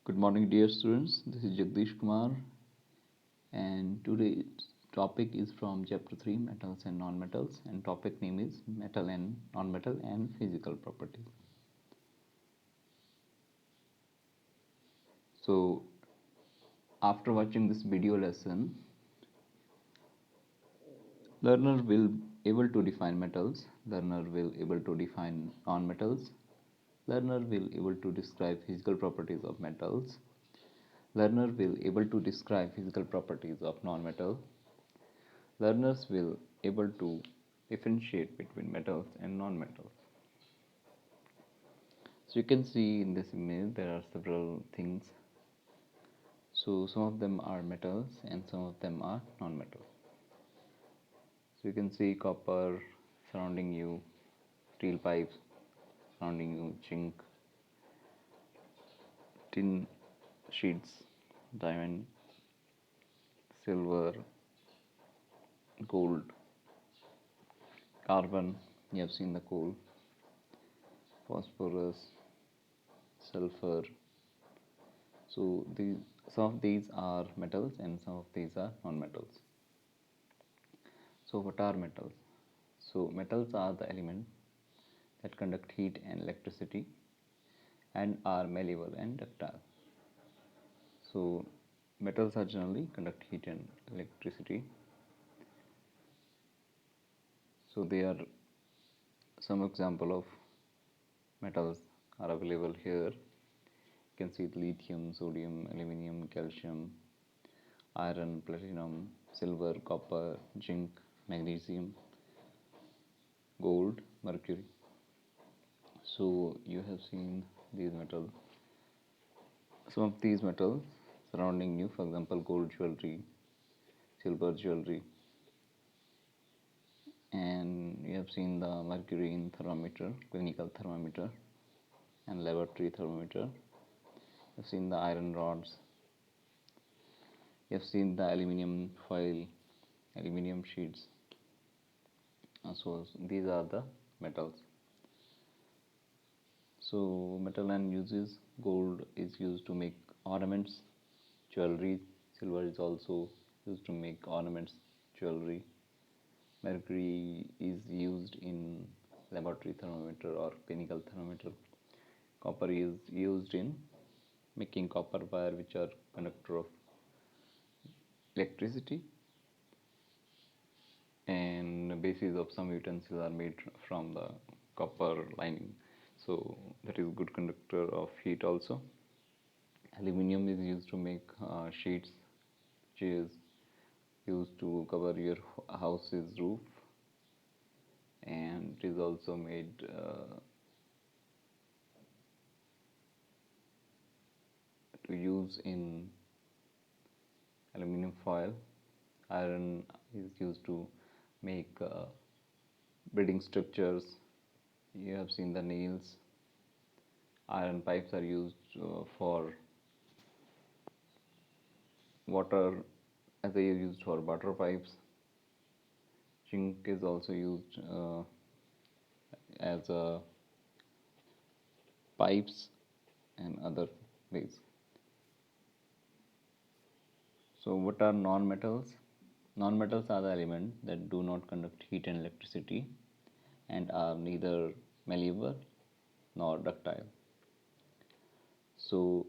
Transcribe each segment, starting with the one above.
Good morning, dear students. This is Jagdish Kumar, and today's topic is from Chapter 3 Metals and Non-Metals, and topic name is Metal and Non-Metal and Physical Properties. So, after watching this video lesson, learner will able to define metals, learner will able to define non-metals, learner will able to describe physical properties of metals, learner will able to describe physical properties of non-metal. Learners will able to differentiate between metals and non-metals. So you can see in this image there are several things. So some of them are metals and some of them are non-metals. So you can see copper surrounding you, steel pipes surrounding you, zinc, tin sheets, diamond, silver, gold, carbon, you have seen the coal, phosphorus, sulfur. So some of these are metals and some of these are non-metals. So what are metals? So metals are the elements that conduct heat and electricity and are malleable and ductile. So metals are generally conduct heat and electricity. So they are some example of metals are available here. You can see lithium, sodium, aluminum, calcium, iron, platinum, silver, copper, zinc, magnesium, gold, mercury. So you have seen these metals. Some of these metals surrounding you, for example, gold jewelry, silver jewelry, and you have seen the mercury in thermometer, clinical thermometer, and laboratory thermometer. You have seen the iron rods. You have seen the aluminium foil, aluminium sheets. So these are the metals. So metal and uses, gold is used to make ornaments, jewelry. Silver is also used to make ornaments, jewelry. Mercury is used in laboratory thermometer or clinical thermometer. Copper is used in making copper wire, which are conductor of electricity, and bases of some utensils are made from the copper lining, so that is good conductor of heat also. Aluminium is used to make sheets, which is used to cover your house's roof, and it is also made to use in aluminum foil. Iron is used to make building structures. You have seen the nails. Iron pipes are used for water, as they are used for water pipes. Zinc is also used as pipes and other ways. So what are non-metals? Non-metals are the elements that do not conduct heat and electricity and are neither malleable nor ductile. So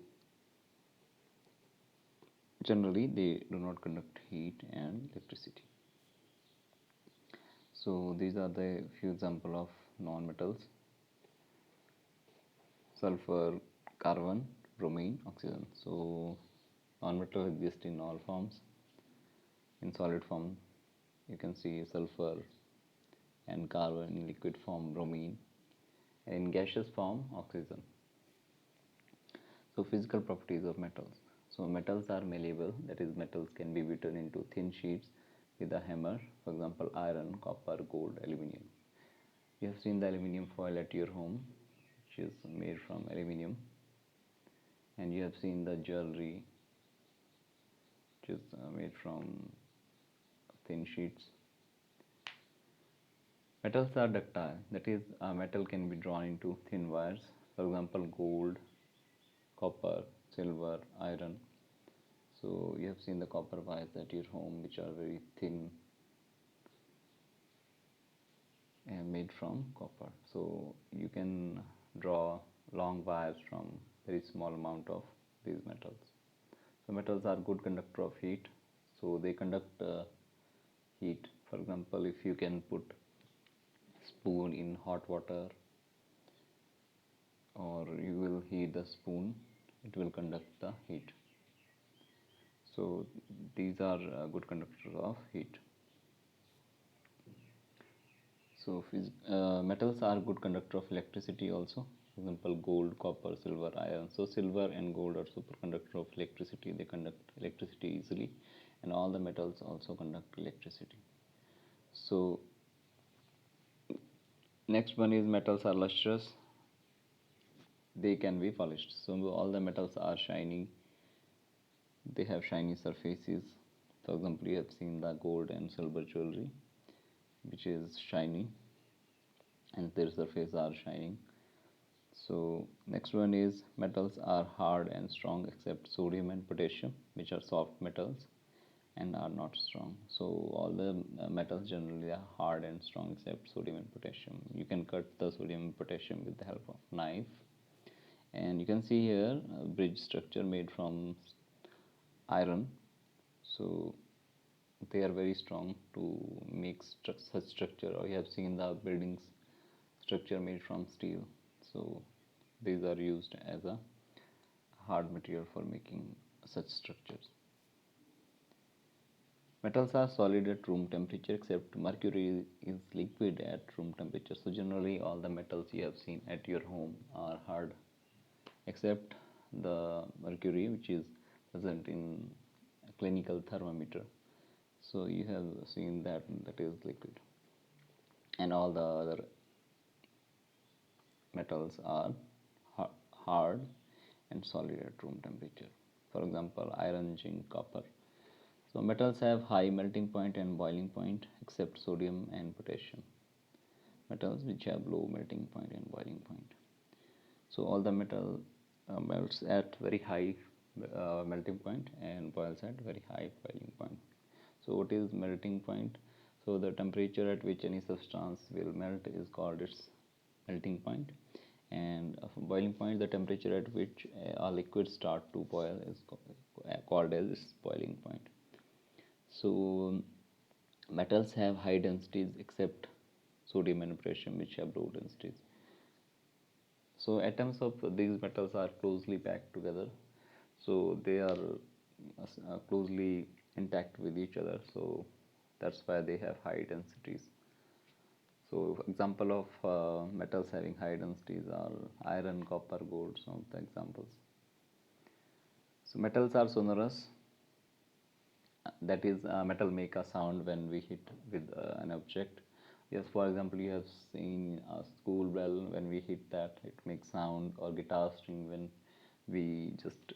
generally they do not conduct heat and electricity. So these are the few example of non-metals: sulfur, carbon, bromine, oxygen. So non-metal exist in all forms. In solid form you can see sulfur, and carbon in liquid form bromine, and in gaseous form oxygen. So physical properties of metals. So metals are malleable, that is metals can be beaten into thin sheets with a hammer, for example iron, copper, gold, aluminum. You have seen the aluminum foil at your home, which is made from aluminum, and you have seen the jewelry, which is made from thin sheets. Metals are ductile, that is a metal can be drawn into thin wires, for example gold, copper, silver, iron. So you have seen the copper wires at your home, which are very thin and made from copper. So you can draw long wires from very small amount of these metals. So metals are good conductor of heat. So they conduct heat. For example, if you can put spoon in hot water, or you will heat the spoon, it will conduct the heat. So these are good conductors of heat. So metals are good conductor of electricity also. For example, gold, copper, silver, iron. So silver and gold are superconductor of electricity. They conduct electricity easily, and all the metals also conduct electricity. So next one is metals are lustrous. They can be polished. So all the metals are shiny. They have shiny surfaces. For example, you have seen the gold and silver jewelry, which is shiny, and their surfaces are shining. So next one is metals are hard and strong except sodium and potassium, which are soft metals and are not strong. So all the metals generally are hard and strong except sodium and potassium. You can cut the sodium and potassium with the help of knife. And you can see here a bridge structure made from iron. So they are very strong to make such structure. Or you have seen the buildings structure made from steel. So these are used as a hard material for making such structures. Metals are solid at room temperature except mercury is liquid at room temperature. So generally all the metals you have seen at your home are hard except the mercury, which is present in a clinical thermometer. So you have seen that is liquid, and all the other metals are hard and solid at room temperature. For example, iron, zinc, copper. So metals have high melting point and boiling point except sodium and potassium. Metals which have low melting point and boiling point. So all the metal melts at very high melting point and boils at very high boiling point. So what is melting point? So the temperature at which any substance will melt is called its melting point, and boiling point, the temperature at which a liquid start to boil is called as its boiling point. So metals have high densities except sodium and potassium, which have low densities. So atoms of these metals are closely packed together, so they are closely intact with each other, so that's why they have high densities. So example of metals having high densities are iron, copper, gold, some of the examples. So metals are sonorous. That is, metal make a sound when we hit with an object. Yes, for example, you have seen a school bell. When we hit that, it makes sound, or guitar string when we just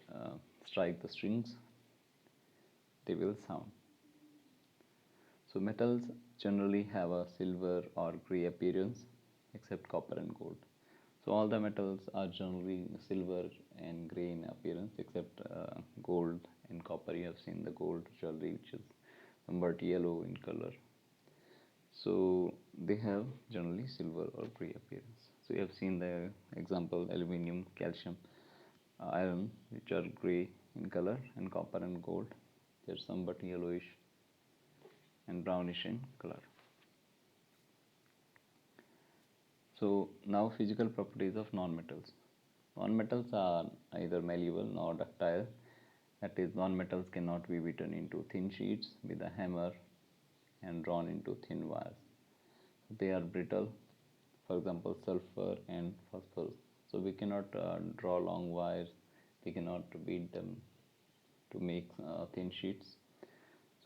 strike the strings, they will sound. So metals generally have a silver or gray appearance except copper and gold. So all the metals are generally silver and gray in appearance except gold and copper. You have seen the gold jewelry, which is somewhat yellow in color. So they have generally silver or gray appearance. So you have seen the example aluminium, calcium, iron, which are gray in color, and copper and gold, they're somewhat yellowish and brownish in color. So now physical properties of nonmetals. Nonmetals are either malleable nor ductile. That is, nonmetals cannot be beaten into thin sheets with a hammer and drawn into thin wires. They are brittle, for example, sulfur and phosphorus. So we cannot draw long wires, we cannot beat them to make thin sheets.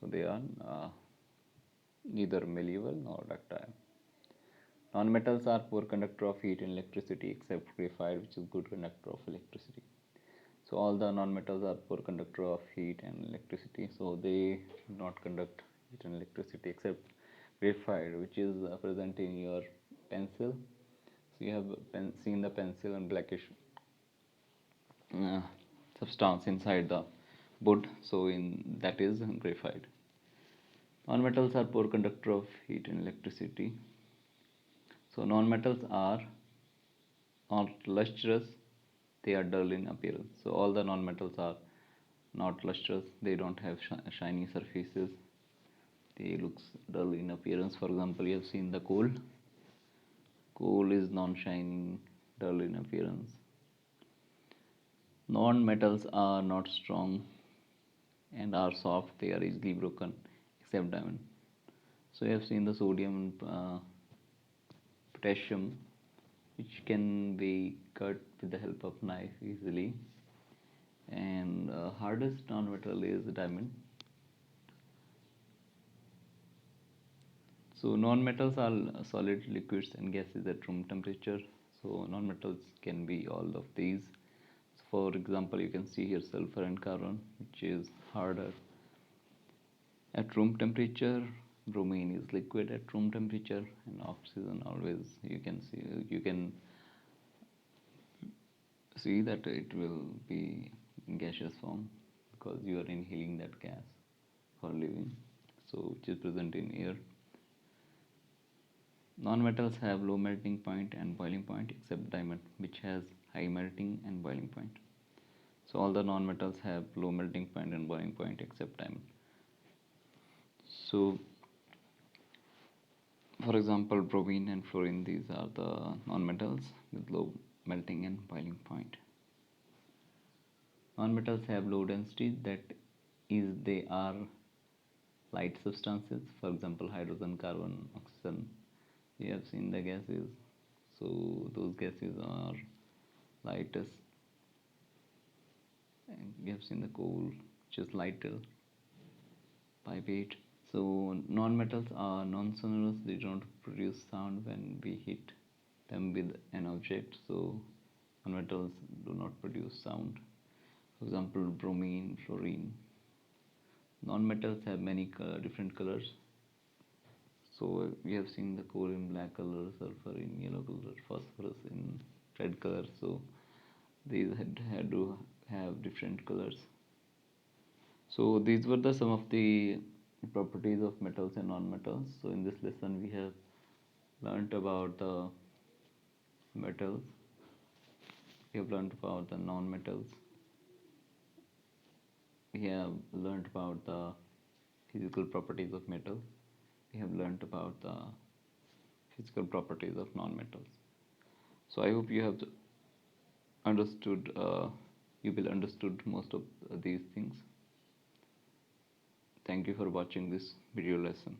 So they are neither malleable nor ductile. Nonmetals are poor conductor of heat and electricity except graphite, which is good conductor of electricity. So all the nonmetals are poor conductor of heat and electricity. So they do not conduct heat and electricity except graphite, which is present in your pencil. So you have seen the pencil and blackish substance inside the wood, so in that is graphite. Non-metals are poor conductor of heat and electricity. So non-metals are not lustrous, they are dull in appearance. So all the non-metals are not lustrous, they don't have shiny surfaces, they looks dull in appearance. For example, you have seen the coal. Coal is non-shining, dull in appearance. Non-metals are not strong and are soft, they are easily broken except diamond. So you have seen the sodium and potassium, which can be cut with the help of knife easily. And hardest non-metal is diamond. So non-metals are solid liquids and gases at room temperature. So non-metals can be all of these. So for example, you can see here sulfur and carbon, which is harder at room temperature. Bromine is liquid at room temperature, and oxygen always you can see that it will be in gaseous form because you are inhaling that gas for living, so which is present in air. Non-metals have low melting point and boiling point except diamond, which has high melting and boiling point. So all the non-metals have low melting point and boiling point except diamond. So for example, bromine and fluorine, these are the non-metals with low melting and boiling point. Non-metals have low density, that is they are light substances. For example, hydrogen, carbon, oxygen, we have seen the gases, so those gases are lightest. And we have seen the coal, which is lighter by weight. So non-metals are non-sonorous, they don't produce sound when we hit them with an object, so non-metals do not produce sound. For example, bromine, fluorine. Non-metals have many different colors. So we have seen the coal in black color, sulfur in yellow color, phosphorus in red color. So these had to have different colors. So these were the some of the properties of metals and non-metals. So in this lesson we have learnt about the metals, we have learnt about the non-metals, we have learnt about the physical properties of metal, we have learnt about the physical properties of non-metals. So I hope you have understood, you will understood most of these things. Thank you for watching this video lesson.